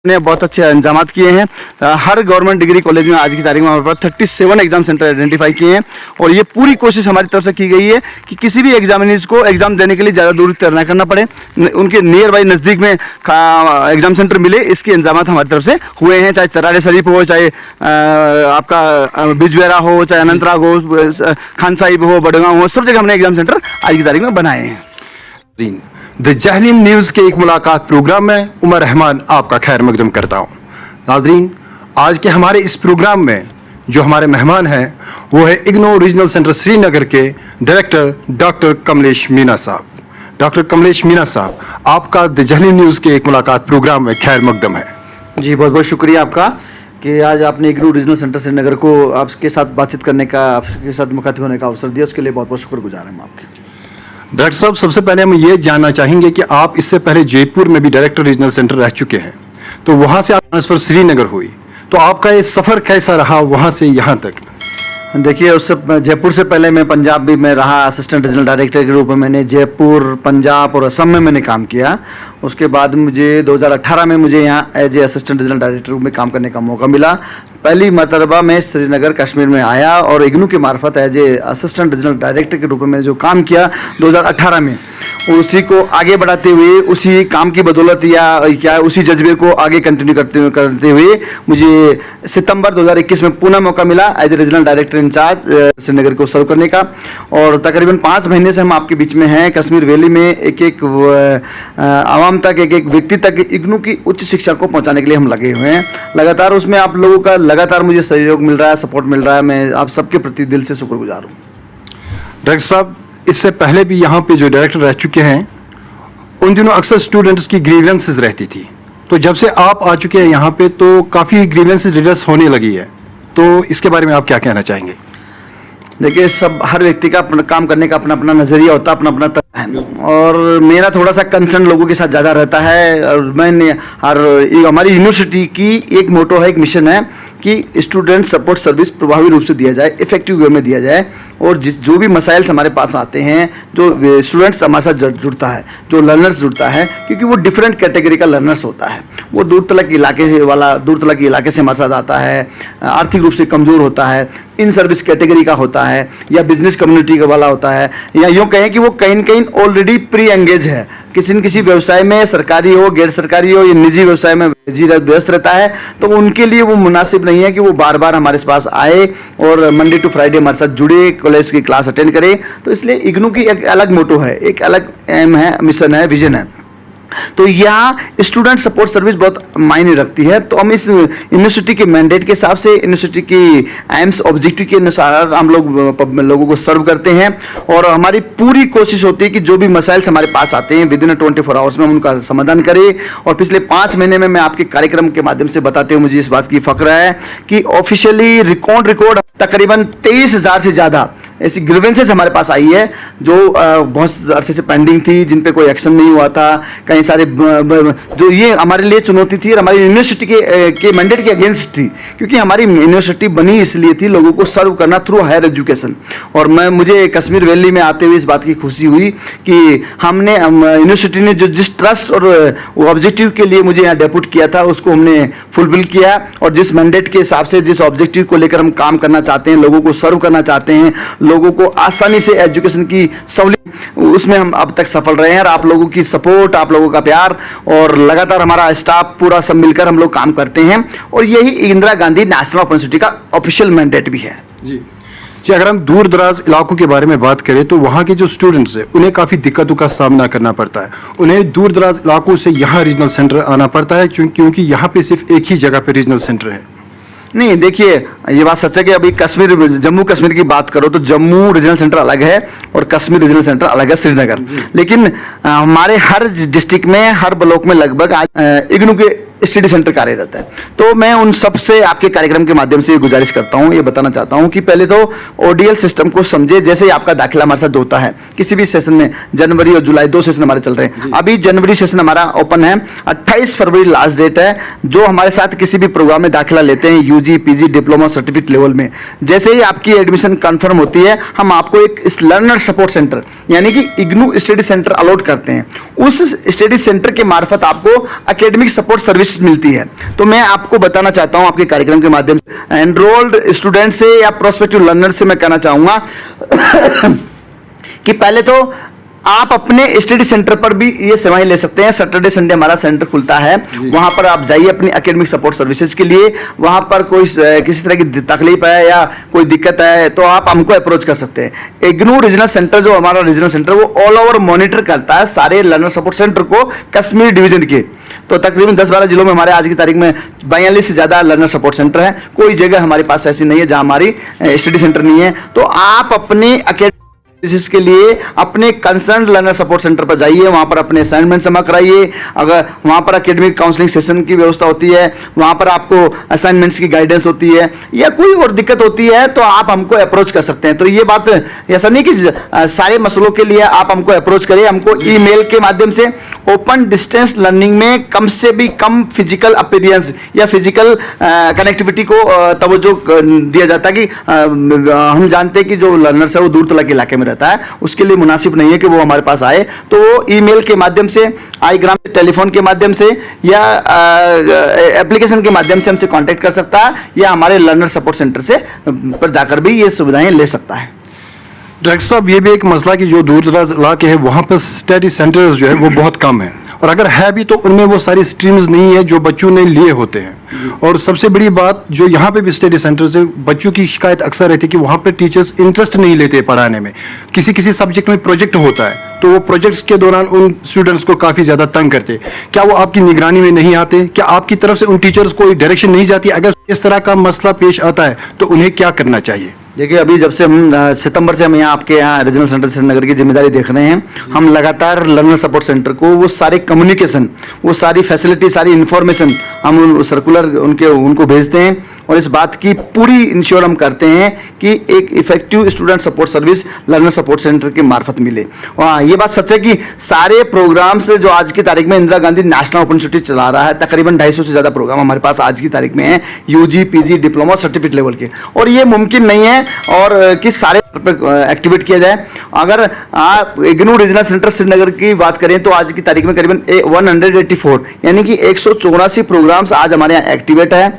ने बहुत अच्छे इंतजाम किए हैं। हर गवर्नमेंट डिग्री कॉलेज में आज की तारीख में हमारे पास 37 एग्जाम सेंटर आइडेंटिफाई किए हैं और ये पूरी कोशिश हमारी तरफ से की गई है कि किसी भी एग्जामिनीज को एग्जाम देने के लिए ज़्यादा दूर तय ना करना पड़े, उनके नियर बाई नज़दीक में एग्जाम सेंटर मिले, इसके इंतजाम हमारी तरफ से हुए हैं। चाहे चरारे शरीफ हो, चाहे आपका बिजबेरा हो, चाहे अनंतनाग हो, खान साहिब हो, बड़गांव हो, सब जगह हमने एग्जाम सेंटर आज की तारीख में बनाए हैं। द जहलीम न्यूज़ के एक मुलाकात प्रोग्राम में उमर रहमान आपका खैर मकदम करता हूँ। नाजरीन, आज के हमारे इस प्रोग्राम में जो हमारे मेहमान हैं वो है इग्नो रीजनल सेंटर श्रीनगर के डायरेक्टर डॉक्टर कमलेश मीना साहब। डॉक्टर कमलेश मीना साहब, आपका द जहलीम न्यूज़ के एक मुलाकात प्रोग्राम में खैर मकदम है। जी, बहुत बहुत शुक्रिया आपका कि आज आपने इग्नो रीजनल सेंटर श्रीनगर को आपके साथ बातचीत करने का, आपके साथ मुखातिब होने का अवसर दिया, उसके लिए बहुत बहुत शुक्रगुजार हैं हम आपके। डॉक्टर साहब, सबसे पहले हम ये जानना चाहेंगे कि आप इससे पहले जयपुर में भी डायरेक्टर रीजनल सेंटर रह चुके हैं, तो वहाँ से आप ट्रांसफ़र श्रीनगर हुई, तो आपका ये सफ़र कैसा रहा वहाँ से यहाँ तक? देखिए, उससे जयपुर से पहले मैं पंजाब भी में रहा, असिस्टेंट रीजनल डायरेक्टर के रूप में मैंने जयपुर, पंजाब और असम में मैंने काम किया। उसके बाद मुझे 2018 में मुझे यहाँ as a assistant regional director में काम करने का मौका मिला। पहली मरतबा मैं श्रीनगर कश्मीर में आया और इग्नू के मार्फत as a assistant regional director के रूप में मैंने जो काम किया 2018 में, उसी को आगे बढ़ाते हुए, उसी काम की बदौलत या क्या उसी जज्बे को आगे कंटिन्यू करते हुए मुझे सितंबर 2021 में पुनः मौका मिला as a regional director incharge Srinagar को सर्व करने का। और तकरीबन 5 महीने से हम आपके बीच में हैं। कश्मीर वैली में एक आवाम तक, एक व्यक्ति तक इग्नू की उच्च शिक्षा को पहुंचाने के लिए हम लगे हुए हैं। लगातार उसमें आप लोगों का लगातार मुझे सहयोग मिल रहा है, सपोर्ट मिल रहा है। मैं आप सबके प्रति दिल से शुक्रगुजार हूँ। डायरेक्टर साहब, इससे पहले भी यहाँ पे जो डायरेक्टर रह चुके हैं उन दिनों अक्सर स्टूडेंट्स की ग्रीवेंसेस रहती थी, तो जब से आप आ चुके हैं यहाँ पे तो काफ़ी ग्रीवेंसेस रिड्रेस होने लगी है, तो इसके बारे में आप क्या कहना चाहेंगे? देखिए, हर व्यक्ति का अपना काम करने का अपना अपना नज़रिया होता है, अपना अपना है, और मेरा थोड़ा सा कंसर्न लोगों के साथ ज़्यादा रहता है। और मैंने हमारी यूनिवर्सिटी की एक मोटो है, एक मिशन है कि स्टूडेंट सपोर्ट सर्विस प्रभावी रूप से दिया जाए, इफेक्टिव वे में दिया जाए। और जो भी मसाइल हमारे पास आते हैं, जो स्टूडेंट्स हमारे साथ जुड़ता है, जो लर्नर्स जुड़ता है, क्योंकि वो डिफरेंट कैटेगरी का लर्नर्स होता है। वो दूर तलक के इलाके से हमारे साथ आता है, आर्थिक रूप से कमज़ोर होता है, इन सर्विस कैटेगरी का होता है, या बिजनेस कम्युनिटी का वाला होता है, या यूँ कहें कि वो कहीं न कहीं ऑलरेडी प्री एंगेज है, किसी न किसी व्यवसाय में, सरकारी हो, गैर सरकारी हो, या निजी व्यवसाय में व्यस्त रहता है। तो उनके लिए वो मुनासिब नहीं है कि वो बार बार हमारे पास आए और मंडे टू फ्राइडे हमारे साथ जुड़े, कॉलेज की क्लास अटेंड करे। तो इसलिए इग्नू की एक अलग मोटो है, एक अलग एम है, मिशन है, विजन है। तो यहाँ स्टूडेंट सपोर्ट सर्विस बहुत मायने रखती है। तो हम इस यूनिवर्सिटी के मैंडेट के हिसाब से, यूनिवर्सिटी की एम्स ऑब्जेक्टिव के अनुसार हम लोगों को सर्व करते हैं। और हमारी पूरी कोशिश होती है कि जो भी मसाइल हमारे पास आते हैं विदिन 24 आवर्स में हम उनका समाधान करें। और पिछले 5 महीने में मैं आपके कार्यक्रम के माध्यम से बताते हुए मुझे इस बात की फख्र है कि ऑफिशियली रिकॉर्ड तकरीबन 23,000 से ज़्यादा ऐसी ग्रीवेंसेस हमारे पास आई है जो बहुत अरसे से पेंडिंग थी, जिन पे कोई एक्शन नहीं हुआ था। कई सारे जो ये हमारे लिए चुनौती थी और हमारी यूनिवर्सिटी के मैंडेट के अगेंस्ट थी, क्योंकि हमारी यूनिवर्सिटी बनी इसलिए थी लोगों को सर्व करना थ्रू हायर एजुकेशन। और मुझे कश्मीर वैली में आते हुए इस बात की खुशी हुई कि हमने यूनिवर्सिटी ने जो जिस ट्रस्ट और ऑब्जेक्टिव के लिए मुझे यहाँ डेप्यूट किया था उसको हमने फुलफिल किया। और जिस मैंडेट के हिसाब से, जिस ऑब्जेक्टिव को लेकर हम काम करना चाहते हैं, लोगों को सर्व करना चाहते हैं, लोगों को आसानी से एजुकेशन की सहूलियत, उसमें हम अब तक सफल रहे हैं। और आप लोगों की सपोर्ट, आप लोगों का प्यार और लगातार हमारा स्टाफ पूरा सब मिलकर हम लोग काम करते हैं। और यही Indira Gandhi national open university का ऑफिशियल मैंडेट भी है। जी, अगर हम दूर दराज इलाकों के बारे में बात करें तो वहाँ के जो स्टूडेंट्स हैं उन्हें काफ़ी दिक्कतों का सामना करना पड़ता है। उन्हें दूर दराज इलाकों से यहाँ रीजनल सेंटर आना पड़ता है, क्योंकि यहाँ पे सिर्फ एक ही जगह पे रीजनल सेंटर है। नहीं, देखिए, ये बात सच है कि अभी जम्मू कश्मीर की बात करो तो जम्मू रीजनल सेंटर अलग है और कश्मीर रीजनल सेंटर अलग है, श्रीनगर। लेकिन हमारे हर डिस्ट्रिक्ट में, हर ब्लॉक में लगभग आज इग्नू के स्टडी सेंटर कार्यरत है। तो मैं उन सब से आपके कार्यक्रम के माध्यम से ये गुजारिश करता हूँ, ये बताना चाहता हूँ कि पहले तो ओडीएल सिस्टम को समझे। जैसे ही आपका दाखिला हमारे साथ होता है किसी भी सेशन में, जनवरी और जुलाई 2 सेशन हमारे चल रहे हैं। अभी जनवरी सेशन हमारा ओपन है, 28 फरवरी लास्ट डेट है। जो हमारे साथ किसी भी प्रोग्राम में दाखिला लेते हैं, UG, PG, diploma, certificate level में, जैसे ही आपकी एडमिशन कंफर्म होती है, हम आपको एक लर्नर सपोर्ट सेंटर यानी कि इग्नू स्टडी सेंटर अलॉट करते हैं। उस स्टडी सेंटर के मार्फत आपको एकेडमिक सपोर्ट सर्विस लिस्ट मिलती है। तो मैं आपको बताना चाहता हूं आपके कार्यक्रम के माध्यम से एनरोल्ड स्टूडेंट से या प्रोस्पेक्टिव लर्नर से मैं कहना चाहूंगा कि पहले तो आप अपने स्टडी सेंटर पर भी ये सेवाएं ले सकते हैं। सैटरडे संडे हमारा सेंटर खुलता है, वहां पर आप जाइए अपनी एकेडमिक सपोर्ट सर्विसेज के लिए। वहां पर कोई किसी तरह की तकलीफ है या कोई दिक्कत है तो आप हमको अप्रोच कर सकते हैं। इग्नू रीजनल सेंटर, जो हमारा रीजनल सेंटर, वो ऑल ओवर मॉनिटर करता है सारे लर्नर सपोर्ट सेंटर को कश्मीर डिवीजन के। तो तकरीबन 10-12 जिलों में हमारे आज की तारीख में 42 से ज्यादा लर्नर सपोर्ट सेंटर है। कोई जगह हमारे पास ऐसी नहीं है जहां हमारी स्टडी सेंटर नहीं है। तो आप अपने इसके लिए अपने कंसर्न लर्नर सपोर्ट सेंटर पर जाइए, वहां पर अपने असाइनमेंट जमा कराइए। अगर वहां पर एकेडमिक काउंसलिंग सेशन की व्यवस्था होती है, वहां पर आपको असाइनमेंट्स की गाइडेंस होती है, या कोई और दिक्कत होती है तो आप हमको अप्रोच कर सकते हैं। तो ये बात ऐसा नहीं कि सारे मसलों के लिए आप हमको अप्रोच करिए। हमको ईमेल के माध्यम से ओपन डिस्टेंस लर्निंग में कम से भी कम फिजिकल अपीयरेंस या फिजिकल कनेक्टिविटी को तवज्जो दिया जाता है कि हम जानते हैं कि जो लर्नर्स है वो दूर दराज के इलाके में रहता है, उसके लिए मुनासिब नहीं है कि वो हमारे पास आए। तो वो ईमेल के माध्यम से, आईग्राम टेलीफोन के माध्यम से या एप्लीकेशन के माध्यम से हमसे कांटेक्ट कर सकता है, या हमारे लर्नर सपोर्ट सेंटर से पर जाकर भी ये सुविधाएं ले सकता है। डायरेक्टर साहब, ये भी एक मसला कि जो दूर दराज इलाके हैं वहाँ पर स्टडी सेंटर्स जो है वो बहुत कम है, और अगर है भी तो उनमें वो सारी स्ट्रीम्स नहीं है जो बच्चों ने लिए होते हैं। और सबसे बड़ी बात जो यहाँ पे भी स्टडी सेंटर्स है, बच्चों की शिकायत अक्सर रहती है कि वहाँ पे टीचर्स इंटरेस्ट नहीं लेते पढ़ाने में। किसी किसी सब्जेक्ट में प्रोजेक्ट होता है तो वो प्रोजेक्ट्स के दौरान उन स्टूडेंट्स को काफ़ी ज़्यादा तंग करते। क्या वो आपकी निगरानी में नहीं आते? क्या आपकी तरफ से उन टीचर्स को डायरेक्शन नहीं जाती? अगर इस तरह का मसला पेश आता है तो उन्हें क्या करना चाहिए? देखिए, अभी जब से हम सितंबर से हम यहाँ आपके यहाँ रीजनल सेंटर श्रीनगर की जिम्मेदारी देख रहे हैं, हम लगातार लर्नर सपोर्ट सेंटर को वो सारे कम्युनिकेशन, वो सारी फैसिलिटी, सारी इंफॉर्मेशन हम सर्कुलर उनको भेजते हैं, और इस बात की पूरी इंश्योर हम करते हैं कि एक effective student support service learner support centre के मार्फत मिले। और ये बात सच है कि सारे प्रोग्राम्स जो आज की तारीख में Indira Gandhi national open university चला रहा है, तकरीबन 250 से ज़्यादा प्रोग्राम हमारे पास आज की तारीख में हैं, UG, PG, diploma, certificate level के। और ये मुमकिन नहीं है और कि सारे एक्टिवेट किया जाए। अगर आप इग्नू रीजनल सेंटर श्रीनगर की बात करें तो आज की तारीख में करीबन 184 यानी कि 184 प्रोग्राम्स आज हमारे यहाँ एक्टिवेट है,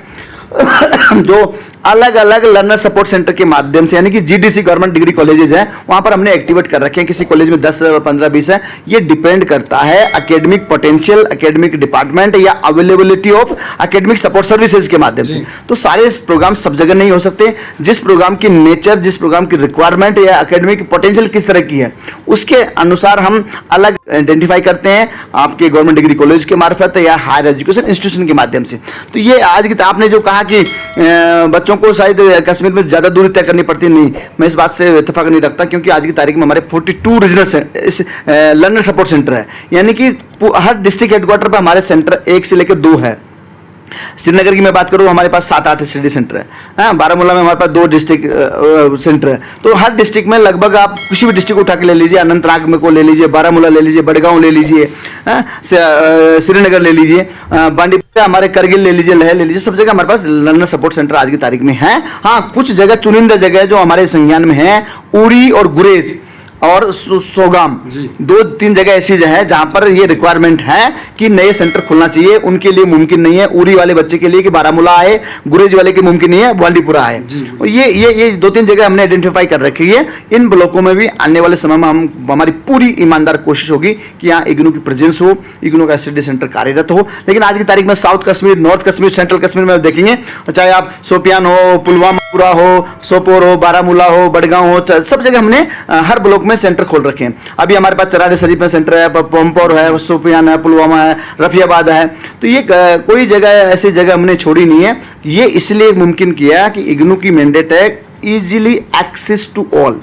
जो अलग अलग लर्नर सपोर्ट सेंटर के माध्यम से, यानी कि जीडीसी गवर्नमेंट डिग्री कॉलेजेस हैं, वहां पर हमने एक्टिवेट कर रखे हैं। किसी कॉलेज में 10, 15, 20 है। ये डिपेंड करता है एकेडमिक पोटेंशियल, एकेडमिक डिपार्टमेंट या availability of academic support services के माध्यम से। तो सारे प्रोग्राम सब जगह नहीं हो सकते। जिस प्रोग्राम की नेचर, जिस प्रोग्राम की रिक्वायरमेंट या एकेडमिक पोटेंशियल किस तरह की है, उसके अनुसार हम अलग आइडेंटिफाई करते हैं आपके गवर्नमेंट डिग्री कॉलेज के मार्फत या हायर एजुकेशन इंस्टीट्यूशन के माध्यम से। तो ये आज की आपने जो कहा कि बच्चों को शायद कश्मीर में ज्यादा दूरी तय करनी पड़ती, नहीं, मैं इस बात से इत्तेफाक नहीं रखता, क्योंकि आज की तारीख में हमारे 42 रीजनल लर्नर सपोर्ट सेंटर है, यानी कि हर डिस्ट्रिक्ट हेडक्वार्टर पर हमारे सेंटर 1 से लेकर 2 है। श्रीनगर की मैं बात करूं, हमारे पास 7-8 स्टडी सेंटर है। हाँ, बारामूला में हमारे पास 2 डिस्ट्रिक्ट सेंटर है। तो हर डिस्ट्रिक्ट में लगभग आप किसी भी डिस्ट्रिक्ट उठा के ले लीजिए, अनंतनाग में को ले लीजिए, बारामूला ले लीजिए, बड़गांव ले लीजिए, श्रीनगर ले लीजिए, बांडीपुरा, हमारे करगिल ले लीजिए, लेह ले लीजिए, सब जगह हमारे पास लर्नर सपोर्ट सेंटर आज की तारीख में है। हाँ, कुछ जगह चुनिंदा जगह जो हमारे संज्ञान में है, उड़ी और गुरेज और सोगाम, 2-3 जगह ऐसी है जहां पर ये रिक्वायरमेंट है कि नए सेंटर खुलना चाहिए। उनके लिए मुमकिन नहीं है, उरी वाले बच्चे के लिए कि बारामूला आए, गुरेज वाले के मुमकिन नहीं है बांडीपुरा आए। और ये 2-3 जगह हमने आइडेंटिफाई कर रखी है। इन ब्लॉकों में भी आने वाले समय में हमारी पूरी ईमानदार कोशिश होगी कि यहाँ इग्नू की प्रेजेंस हो, इग्नू का स्टडी सेंटर कार्यरत हो। लेकिन आज की तारीख में south Kashmir, north Kashmir, central Kashmir में देखेंगे, चाहे आप शोपियान हो, पुलवामा हो, सोपोर हो, बारामूला हो, बड़गांव हो, सब जगह हमने हर ब्लॉक में सेंटर खोल रखे हैं। अभी हमारे पास चरार शरीफ में सेंटर है, पंपोर है, शोपियान है, पुलवामा है, रफियाबाद है। तो ये कोई जगह ऐसी जगह हमने छोड़ी नहीं है। ये इसलिए मुमकिन किया कि इग्नू की मैंडेट है इजीली एक्सेस टू ऑल,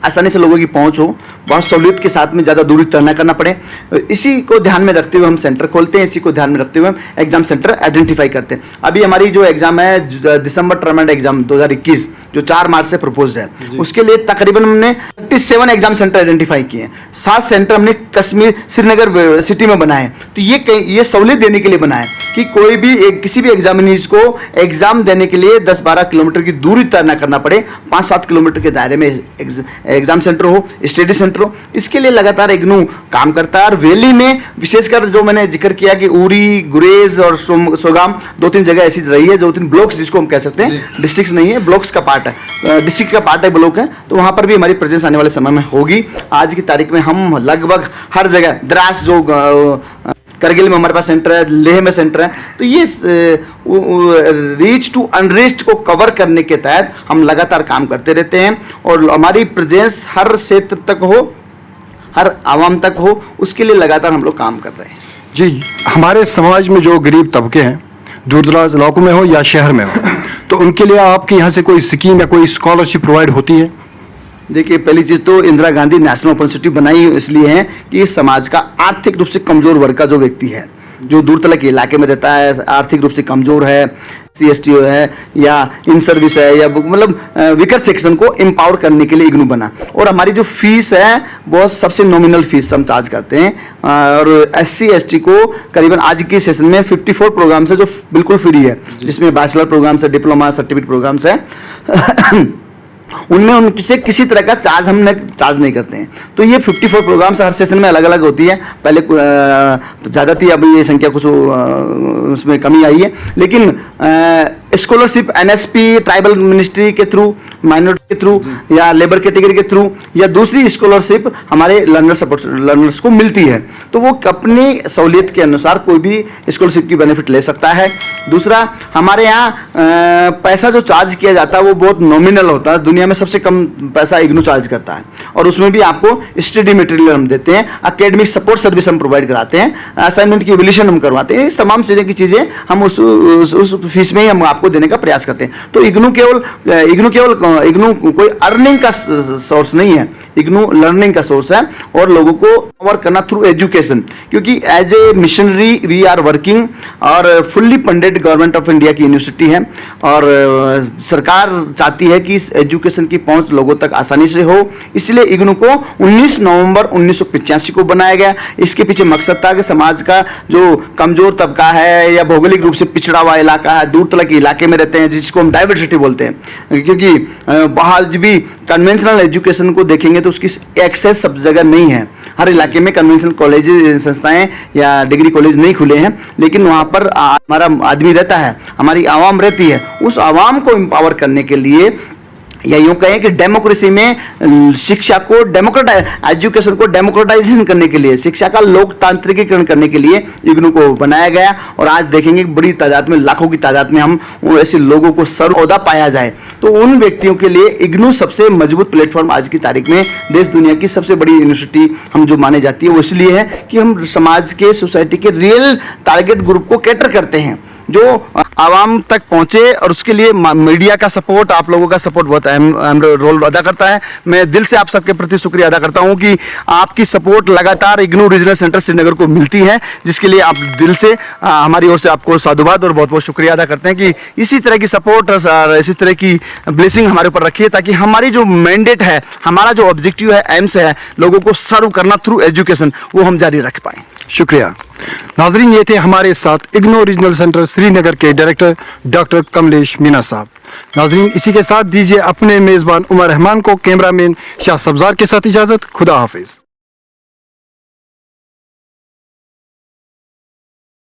आसानी से लोगों की पहुंच हो, बहुत सहूलियत के साथ में ज़्यादा दूरी तय न करना पड़े। इसी को ध्यान में रखते हुए हम सेंटर खोलते हैं, इसी को ध्यान में रखते हुए हम एग्जाम सेंटर आइडेंटिफाई करते हैं। अभी हमारी जो एग्जाम है दिसंबर टर्म एंड एग्जाम 2021, जो 4 मार्च से प्रपोज्ड है, उसके लिए तकरीबन हमने 37 एग्जाम सेंटर आइडेंटिफाई किए हैं। 7 सेंटर हमने कश्मीर श्रीनगर सिटी में बनाए। तो ये सहूलियत देने के लिए बनाए कि कोई भी किसी भी एग्जामिनीज को एग्जाम देने के लिए 10-12 किलोमीटर की दूरी तय न करना पड़े, 5-7 किलोमीटर के दायरे में एग्जाम सेंटर हो, स्टडी सेंटर हो। इसके लिए लगातार इग्नू काम करता है। और वैली में विशेषकर जो मैंने जिक्र किया कि उरी, गुरेज और सोगाम 2-3 जगह ऐसी रही है, 2-3 ब्लॉक्स जिसको हम कह सकते हैं, डिस्ट्रिक्ट नहीं है, ब्लॉक्स का पार्ट है, डिस्ट्रिक्ट का पार्ट है, ब्लॉक है। तो वहां पर भी हमारी प्रेजेंस आने वाले समय में होगी। आज की तारीख में हम लगभग हर जगह, द्रास जो करगिल में हमारे पास सेंटर है, लेह में सेंटर है, तो ये रीच टू अनरीच्ड को कवर करने के तहत हम लगातार काम करते रहते हैं। और हमारी प्रेजेंस हर क्षेत्र तक हो, हर आवाम तक हो, उसके लिए लगातार हम लोग काम कर रहे हैं। जी, हमारे समाज में जो गरीब तबके हैं, दूर दराज इलाकों में हो या शहर में हो, तो उनके लिए आपके यहाँ से कोई स्कीम या कोई स्कॉलरशिप प्रोवाइड होती है? देखिए, पहली चीज़ तो Indira Gandhi national open city बनाई इसलिए है कि समाज का आर्थिक रूप से कमजोर वर्ग का जो व्यक्ति है, जो दूर तलक के इलाके में रहता है, आर्थिक रूप से कमजोर है, CST है या इन सर्विस है, या मतलब वीकर सेक्शन को एम्पावर करने के लिए इग्नू बना। और हमारी जो फीस है बहुत सबसे नॉमिनल फीस हम चार्ज करते हैं। और SC ST को करीबन आज की सेशन में 54 प्रोग्राम्स है जो बिल्कुल फ्री है, जिसमें बैचलर प्रोग्राम्स है, डिप्लोमा, सर्टिफिकेट प्रोग्राम्स है। उनमें उनसे किसी तरह का चार्ज चार्ज नहीं करते हैं। तो ये 54 प्रोग्राम्स हर सेशन में अलग अलग होती है। पहले ज़्यादा थी, अब ये संख्या कुछ उसमें कमी आई है। लेकिन स्कॉलरशिप NSP ट्राइबल मिनिस्ट्री के थ्रू, माइनॉरिटी के थ्रू या लेबर कैटेगरी के थ्रू या दूसरी स्कॉलरशिप हमारे लर्नर्स को मिलती है। तो वो अपनी सहूलियत के अनुसार कोई भी स्कॉलरशिप की बेनिफिट ले सकता है। दूसरा, हमारे यहाँ पैसा जो चार्ज किया जाता है वो बहुत नॉमिनल होता है। दुनिया में सबसे कम पैसा इग्नू चार्ज करता है। और उसमें भी आपको स्टडी मटेरियल हम देते हैं, एकेडमिक सपोर्ट सर्विस हम प्रोवाइड कराते हैं, असाइनमेंट की एवल्यूशन हम करवाते हैं। इस तमाम चीज़ें हम उस फीस में ही हम आपको देने का प्रयास करते हैं। तो इग्नू कोई अर्निंग का सोर्स नहीं है, इग्नू लर्निंग का सोर्स है और लोगों को कवर करना थ्रू एजुकेशन। क्योंकि as a missionary we are working और fully funded government of India की यूनिवर्सिटी है और सरकार चाहती है कि एजुकेशन की पहुंच लोगों तक आसानी से हो। इसलिए इग्नू को 19 नवंबर 1985 को बनाया गया। इसके पीछे मकसद था कि समाज का जो कमजोर तबका है या भौगोलिक रूप से पिछड़ा हुआ इलाका है, दूर तलक के इलाके में रहते हैं, जिसको हम डाइवर्सिटी बोलते हैं, क्योंकि बाहर भी कन्वेंशनल एजुकेशन को देखेंगे तो उसकी एक्सेस सब जगह नहीं है। हर इलाके में कन्वेंशनल कॉलेज संस्थाएं या डिग्री कॉलेज नहीं खुले हैं, लेकिन वहाँ पर हमारा आदमी रहता है, हमारी आवाम रहती है। उस आवाम को एम्पावर करने के लिए या यूं कहें कि डेमोक्रेसी में शिक्षा को एजुकेशन को डेमोक्रेटाइजेशन करने के लिए, शिक्षा का लोकतांत्रिकीकरण करने के लिए इग्नू को बनाया गया। और आज देखेंगे बड़ी तादाद में, लाखों की तादाद में हम ऐसे लोगों को सर्व ओहदा पाया जाए तो उन व्यक्तियों के लिए इग्नू सबसे मजबूत प्लेटफॉर्म आज की तारीख में देश दुनिया की सबसे बड़ी यूनिवर्सिटी हम जो माने जाती है वो इसलिए है कि हम समाज के, सोसाइटी के रियल टारगेट ग्रुप को कैटर करते हैं, जो आवाम तक पहुंचे। और उसके लिए मीडिया का सपोर्ट, आप लोगों का सपोर्ट बहुत अहम रोल अदा करता है। मैं दिल से आप सबके प्रति शुक्रिया अदा करता हूं कि आपकी सपोर्ट लगातार इग्नू रीजनल सेंटर श्रीनगर को मिलती है, जिसके लिए आप दिल से हमारी ओर से आपको साधुवाद और बहुत बहुत शुक्रिया अदा करते हैं कि इसी तरह की सपोर्ट और इसी तरह की ब्लेसिंग हमारे ऊपर रखिए, ताकि हमारी जो मैंडेट है, हमारा जो ऑब्जेक्टिव है, एम्स है, लोगों को सर्व करना थ्रू एजुकेशन, वो हम जारी रख पाएँ। शुक्रिया। नाजरीन, ये थे हमारे साथ इग्नू रीजनल सेंटर श्रीनगर के डायरेक्टर डॉक्टर कमलेश मीना साहब। नाजरीन, इसी के साथ दीजिए अपने मेज़बान उमर रहमान को कैमरामैन शाह सब्जार के साथ इजाज़त। खुदा हाफिज।